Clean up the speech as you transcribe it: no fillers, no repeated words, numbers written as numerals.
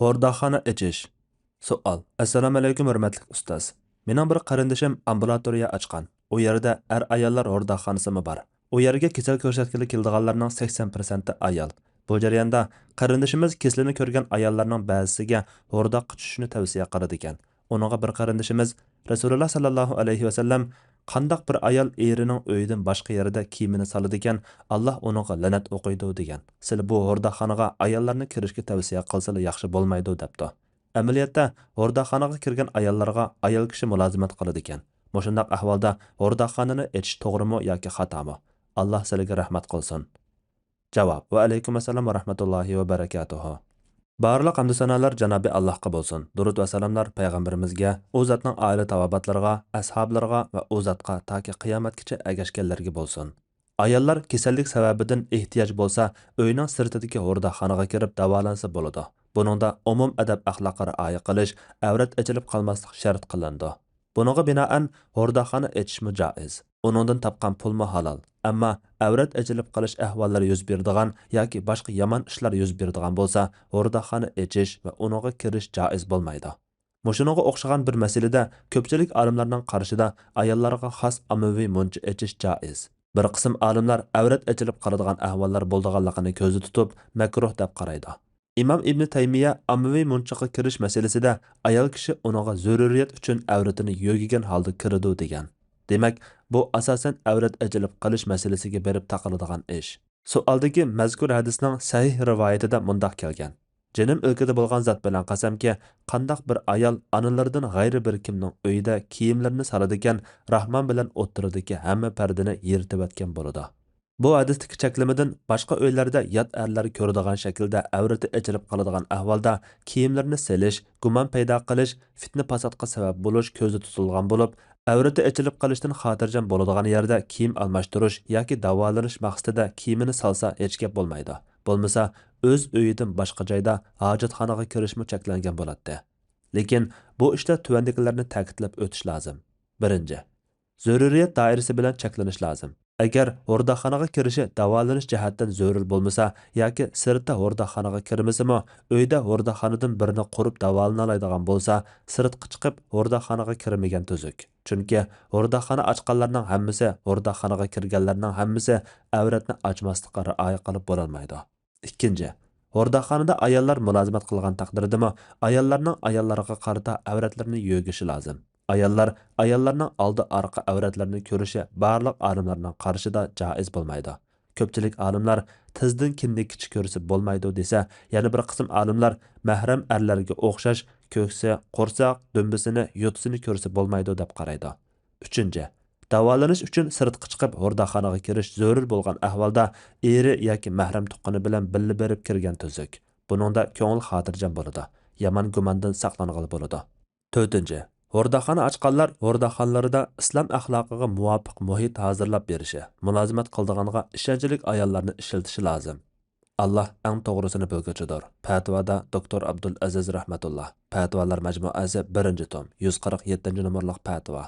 Hordaxana echish. Savol. Assalomu alaykum hurmatli ustoz. Mening bir qarindishim ambulatoriya ochgan. U yerda ayollar hordaxonasimi bor. U yerga kasal ko'rsatgili keldiganlarning 80% ayol. Bu jarayonda qarindishimiz kesilini ko'rgan ayollarning ba'zisiga hordoqqa tushishni tavsiya qiladi ekan. Uningga bir qarindishimiz Rasululloh sallallohu alayhi vasallam qandoq bir ayol erining uyidan boshqa yerda kiyimini soladi ekan, Alloh uningga la'nat o'qiydi degan. Siz bu hordaxonaga ayollarni kirishga tavsiya qilsala yaxshi bo'lmaydi debdi. Amaliyotda hordaxonaga kirgan ayollarga ayol kishi mulozimat qiladi ekan. Mushundaq ahvolda hordaxonani echish to'g'rimi yoki xatomi? Alloh sizlarga rahmat qilsin. Javob: Va alaykum assalom va rahmatullohi va barakatuh. Barliq hamd sanolar Janobi Allohga bo'lsin. Durud va salomlar payg'ambarimizga, u zotning oila tavobatlariga, ashablariga va u zotga toki qiyomatgacha agashganlarga bo'lsin. Ayollar kasallik sababidan ehtiyoj bo'lsa, uyning sirtidagi hordaxonaga kirib davolansa bo'ladi. Buningda umum adab axloqqa rioya qilish, avrat ochilib qolmaslik shart qilindi. Buningga binoan hordaxona echishmi joiz. Uningdan topgan pulmi halol. Ammo avrat ochilib qolish ahvollari yuz beradigan yoki boshqa yomon ishlar yuz beradigan bo'lsa, hordaxona echish va uningga kirish joiz bo'lmaydi. Mushuningga o'xshagan bir masalada ko'pchilik olimlarning qarashida ayollarga xos ommaviy muncha echish joiz. Bir qism olimlar avrat ochilib qoladigan ahvollar bo'lganligini ko'zda tutib, makruh deb qaraydi. Imom Ibn Taymiya ommaviy munchaga kirish masalasida ayol kishi uningga zaruriyat uchun avratini yo'gigan holda kiradi degan. Demak, bu asosan avrat ochilib qolish masalasiga berib taqiladigan ish. Suoldagi mazkur hadisning sahih rivoyatida mundaq kelgan. Jinim o'lkada bo'lgan zot bilan qasamki, qandoq bir ayol onalaridan g'ayri bir kimning uyida kiyimlarini soladigan Rahmon bilan o'tiridagi hamma pardani yirtib o'tgan bo'ladi. Bu hadisdagi cheklimidan boshqa uylarda yot erlar ko'radigan shaklda avrati ochilib qoladigan ahvolda kiyimlarini selish, gumon paydo qilish, fitna fasodga sabab bo'lish ko'zda tutilgan bo'lib, avrati ochilib qolishdan xotirjam bo'ladigan yerda kiyim almashtirish yoki davolanish maqsadida kiyimini solsa hech gap bo'lmaydi. Bo'lmasa, o'z uyidan boshqa joyda hojatxonaga kirishmi cheklangan bo'ladi. Lekin bu ishda tuvandikilarni ta'kidlab o'tish lozim. Birinchi, zaruriyat doirasi bilan cheklanish lozim. Agar hordaxonaga kirishi davolanish jihatdan zarur bo'lmasa yoki sirtda hordaxonaga kirmasimi, uyda hordaxonadan birini qurib davolana oladigan bo'lsa, sirtqa chiqib hordaxonaga kirmagan tuzuk. Chunki hordaxona ochganlarning hammasi, hordaxonaga kirganlarning hammasi avratni ochmaslikqa rioya qilib bo'lolmaydi. Ikkinchi, hordaxonada ayollar mulozimat qilgan taqdirdami, ayollarning ayollariga qarata avratlarini yo'gishi lozim. Ayollarning oldi orqa avratlarini ko'rishi barliq olimlarning qarshida joiz bo'lmaydi. Ko'pchilik olimlar tizdan kinni kichik ko'rsa bo'lmaydi desa, yana bir qism olimlar mahram erlarga o'xshash ko'ksi, qo'rsoq, dumbisini, yutsini ko'rsa bo'lmaydi deb qaraydi. Uchinchi, davolanish uchun sirtqa chiqib hordaxonaga kirish zarur bo'lgan ahvolda eri yoki mahram tuqqani bilan birga berib kirgan tuzuk. Buningda ko'ngil xotirjam bo'ladi, yomon gumondan saqlangan bo'ladi. To'rtinchi, hordaxona ochganlar hordaxonlarida islom axloqiga muvofiq muhit hozirlab berishi, mulozimat qildiganiga ishonchli ayollarni ishlatishi lozim. Alloh eng to'g'risini bilguchidir. Fatvoda Dr. Abdul Aziz rahmatulloh. Fatvolar majmuasi 1-tom, 147 nomorliq fatvo.